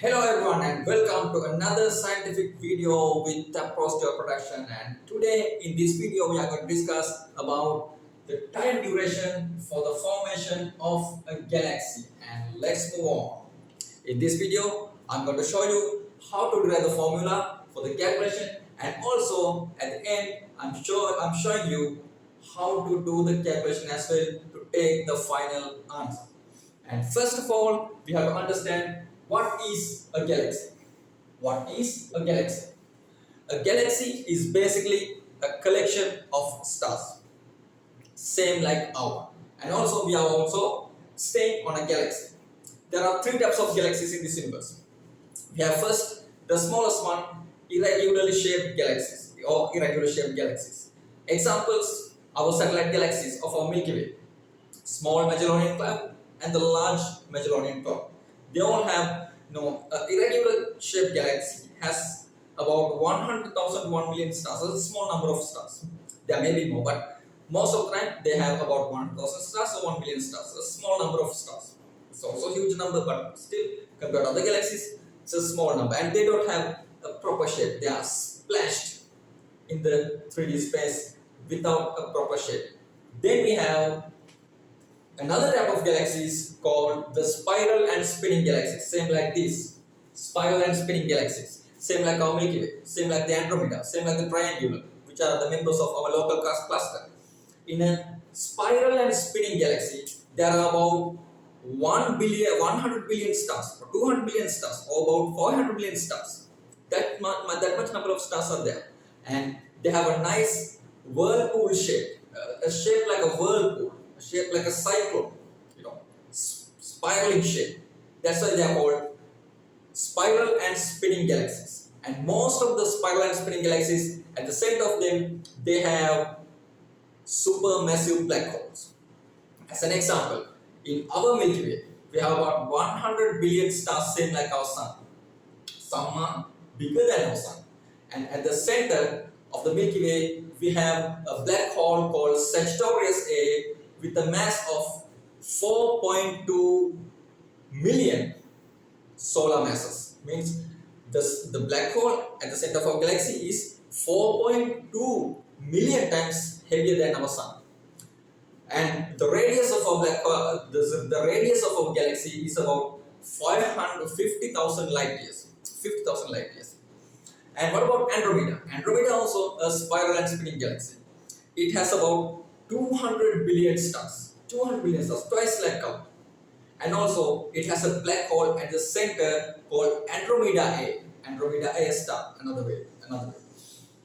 Hello everyone and welcome to another scientific video with the posture production, and today in this video we are going to discuss about the time duration for the formation of a galaxy. And let's move on. In this video I'm going to show you how to derive the formula for the calculation, and also at the end I'm showing you how to do the calculation as well to take the final answer. And first of all, we have to understand what is a galaxy. What is a galaxy? A galaxy is basically a collection of stars, same like our. And also, we are also staying on a galaxy. There are three types of galaxies in this universe. We have first the smallest one, irregularly shaped galaxies or irregular shaped galaxies. Examples: our satellite galaxies of our Milky Way, small Magellanian Cloud, and the large Magellanian Cloud. They all have irregular shaped galaxy has about 100,000 to 1 million stars. That's a small number of stars. There may be more, but most of the time they have about 1,000 stars or 1 million stars. A small number of stars. It's also a huge number, but still compared to other galaxies, it's a small number, and they don't have a proper shape. They are splashed in the 3D space without a proper shape. Then we have another type of galaxies called the spiral and spinning galaxies, same like this. Spiral and spinning galaxies, same like our Milky Way, same like the Andromeda, same like the triangular, which are the members of our local cluster. In a spiral and spinning galaxy, there are about 100 billion stars, or 200 billion stars, or about 400 billion stars. That much number of stars are there, and they have a nice whirlpool shape, a shape like a whirlpool, shaped like a cyclone, spiraling shape. That's why they are called spiral and spinning galaxies. And most of the spiral and spinning galaxies, at the center of them, they have supermassive black holes. As an example, in our Milky Way, we have about 100 billion stars, same like our Sun. Some are bigger than our Sun. And at the center of the Milky Way, we have a black hole called Sagittarius A, with a mass of 4.2 million solar masses. Means the black hole at the center of our galaxy is 4.2 million times heavier than our Sun. And the radius of our black hole, the radius of our galaxy is about 550,000 light years. 50,000 light years. And what about Andromeda? Andromeda also a spiral and spinning galaxy. It has about 200 billion stars, twice like our. And also it has a black hole at the center called Andromeda A. Andromeda A star, another way.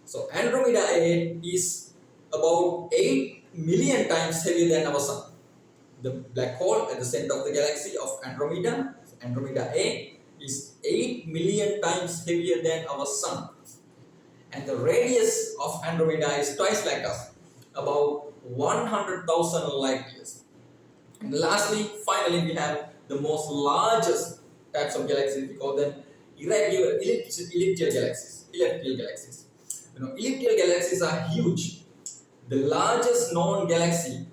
So Andromeda A is about 8 million times heavier than our Sun. The black hole at the center of the galaxy of Andromeda, Andromeda A, is 8 million times heavier than our Sun. And the radius of Andromeda is twice like us, about 100,000 light years. And lastly, finally, we have the most largest types of galaxies. We call them irregular elliptical galaxies. Elliptical galaxies are huge. The largest known galaxy,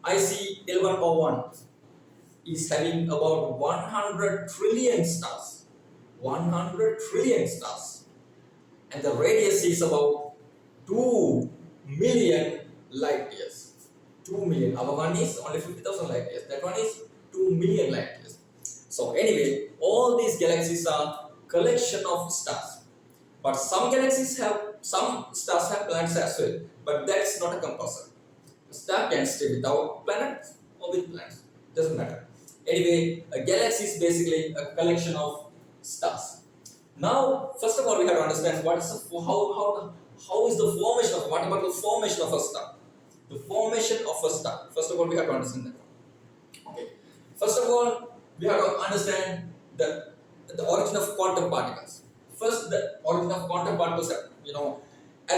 IC 1101, is having about 100 trillion stars. 100 trillion stars. And the radius is about 2 million light years. 2 million. Our one is only 50,000 light years. That one is 2 million light years. So anyway, all these galaxies are collection of stars. But some stars have planets as well. But that's not a compulsory. A star can stay without planets or with planets. Doesn't matter. Anyway, a galaxy is basically a collection of stars. Now, first of all, we have to understand how is the formation of, what about the formation of a star? The formation of a star. First of all, we have to understand that. Okay. First of all, we have to understand the origin of quantum particles. First, the origin of quantum particles, at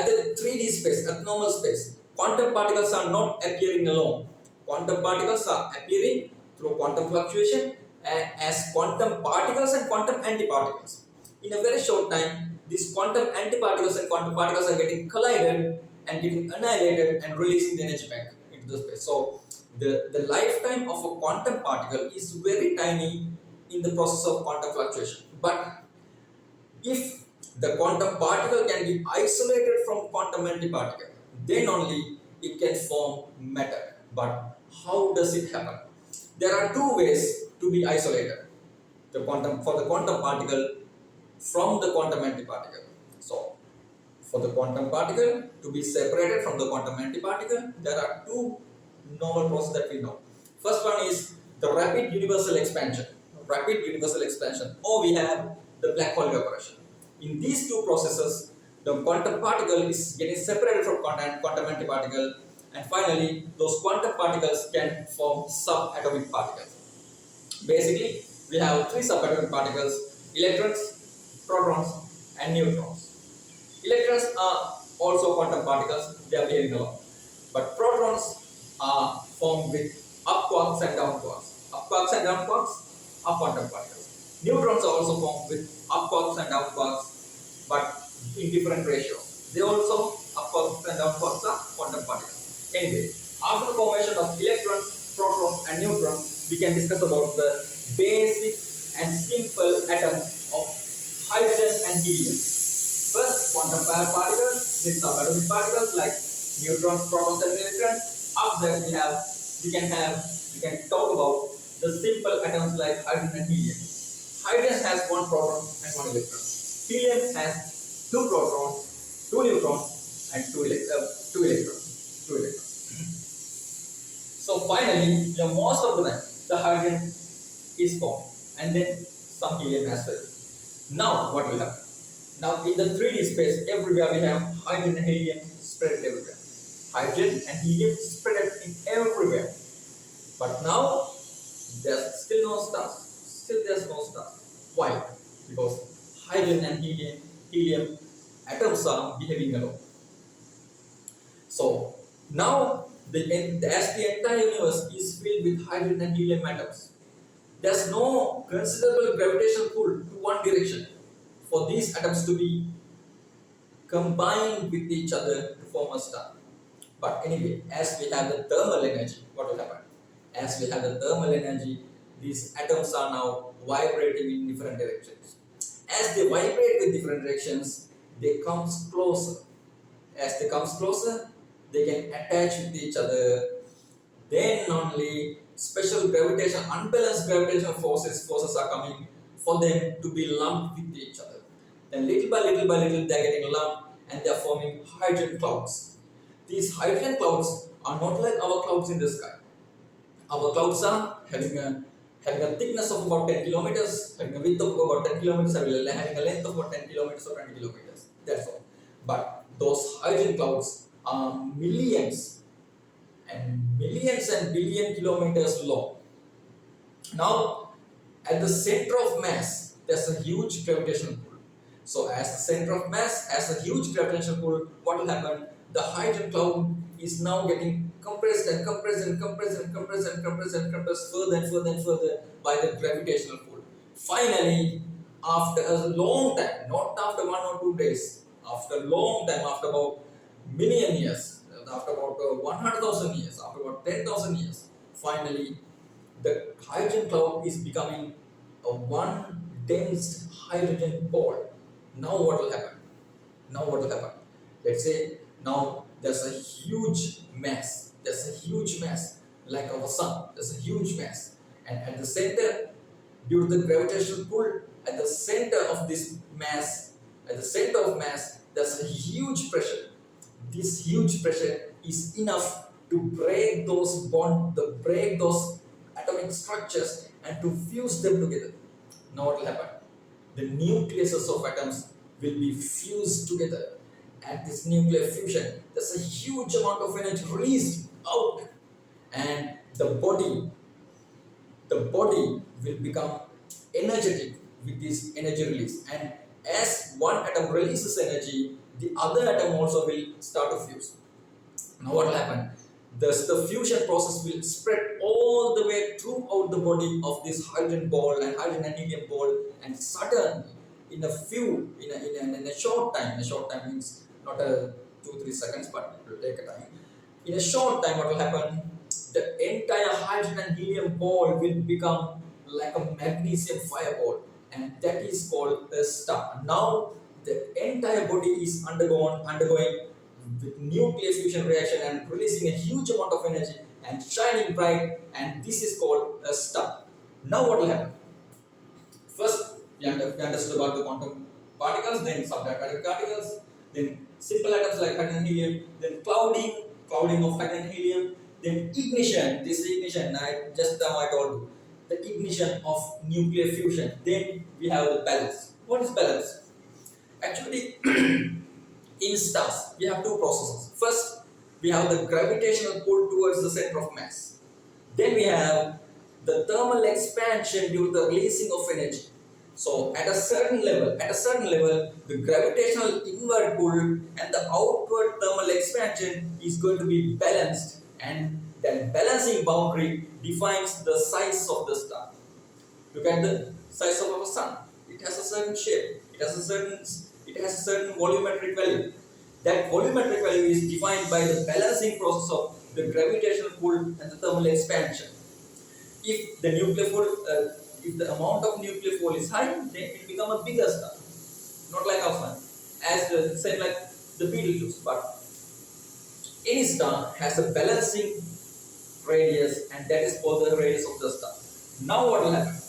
the 3D space, at normal space, quantum particles are not appearing alone. Quantum particles are appearing through quantum fluctuation and as quantum particles and quantum antiparticles. In a very short time, these quantum antiparticles and quantum particles are getting collided and getting annihilated and releasing the energy back into the space. So the lifetime of a quantum particle is very tiny in the process of quantum fluctuation. But if the quantum particle can be isolated from quantum antiparticle, then only it can form matter. But how does it happen? There are two ways to be isolated for the quantum particle from the quantum antiparticle. So, for the quantum particle to be separated from the quantum antiparticle, there are two normal processes that we know. First one is the rapid universal expansion. Rapid universal expansion, or we have the black hole evaporation. In these two processes, the quantum particle is getting separated from quantum antiparticle, and finally, those quantum particles can form subatomic particles. Basically, we have three subatomic particles: electrons, protons, and neutrons. Electrons are also quantum particles, they are behaving alone. But protons are formed with up quarks and down quarks. Up quarks and down quarks are quantum particles. Neutrons are also formed with up quarks and down quarks, but in different ratios. They also, up quarks and down quarks, are quantum particles. Anyway, after the formation of electrons, protons, and neutrons, we can discuss about the basic and simple atoms of hydrogen and helium. First, quantum particles, then subatomic particles like neutrons, protons, and electrons. After that, we can talk about the simple atoms like hydrogen and helium. Hydrogen has one proton and one electron. Helium has two protons, two neutrons, and two electrons. So finally, most of the time, the hydrogen is formed, and then some helium as well. Now, what will happen? Now, in the 3D space, everywhere we have hydrogen and helium spread everywhere. Hydrogen and helium spread in everywhere. But now, there's still no stars. Still, there's no stars. Why? Because hydrogen and helium atoms are behaving alone. So now, as the entire universe is filled with hydrogen and helium atoms, there's no considerable gravitational pull to one direction for these atoms to be combined with each other to form a star. But anyway, as we have the thermal energy, what will happen? As we have the thermal energy, these atoms are now vibrating in different directions. As they vibrate with different directions, they come closer. As they come closer, they can attach with each other. Then only special gravitation, unbalanced gravitational forces are coming for them to be lumped with each other. Then little by little, they are getting lumped and they are forming hydrogen clouds. These hydrogen clouds are not like our clouds in the sky. Our clouds are having a thickness of about 10 kilometers, having a width of about 10 kilometers, having a length of about 10 kilometers or 20 kilometers. That's all. But those hydrogen clouds are millions and billion kilometers long. Now, at the center of mass, there's a huge gravitational pull. So, as the center of mass has a huge gravitational pull, what will happen? The hydrogen cloud is now getting compressed further and further by the gravitational pull. Finally, after a long time, not after 1 or 2 days, after a long time, after about million years, after about 100,000 years, after about 10,000 years, finally the hydrogen cloud is becoming a one dense hydrogen ball. Now what will happen? Let's say now there's a huge mass. Like our sun. There's a huge mass. And at the center, due to the gravitational pull, at the center of this mass, there's a huge pressure. This huge pressure is enough to break those atomic structures and to fuse them together. Now what will happen? The nucleuses of atoms will be fused together. At this nuclear fusion, there's a huge amount of energy released out, and the body will become energetic with this energy release. And as one atom releases energy, the other atom also will start to fuse. Now what will happen? Thus the fusion process will spread all the way throughout the body of this hydrogen ball and hydrogen and helium ball, and suddenly in a short time means not a 2-3 seconds, but it will take a time. In a short time, what will happen? The entire hydrogen and helium ball will become like a magnesium fireball, and that is called a star. Now the entire body is undergoing with nuclear fusion reaction and releasing a huge amount of energy and shining bright, and this is called a star. Now what will happen? First, we understood about the quantum particles, then subatomic particles, then simple atoms like hydrogen and helium, then clouding of hydrogen and helium, then ignition. This is ignition. I told you the ignition of nuclear fusion. Then we have the balance. What is balance? Actually, in stars, we have two processes. First, we have the gravitational pull towards the center of mass. Then we have the thermal expansion due to the releasing of energy. So at a certain level, the gravitational inward pull and the outward thermal expansion is going to be balanced, and that balancing boundary defines the size of the star. Look at the size of our sun. It has a certain shape. It has a certain volumetric value. That volumetric value is defined by the balancing process of the gravitational pull and the thermal expansion. If the if the amount of nuclear fuel is high, then it becomes a bigger star, not like our sun, as the same like the Betelgeuse. But any star has a balancing radius, and that is called the radius of the star. Now what will happen?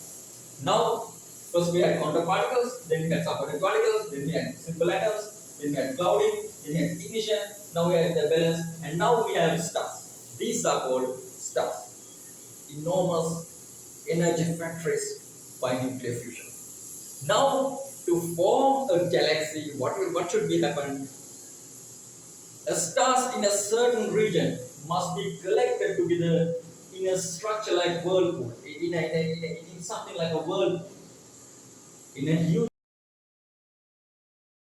Now, first we had quantum particles, then we had subatomic particles, then we had simple atoms, then we had clouding, then we had ignition. Now we have the balance, and now we have stars. These are called stars. Enormous energy factories by nuclear fusion. Now, to form a galaxy, what should be happen? The stars in a certain region must be collected together in a structure like whirlpool, in something like a whirlpool, in a huge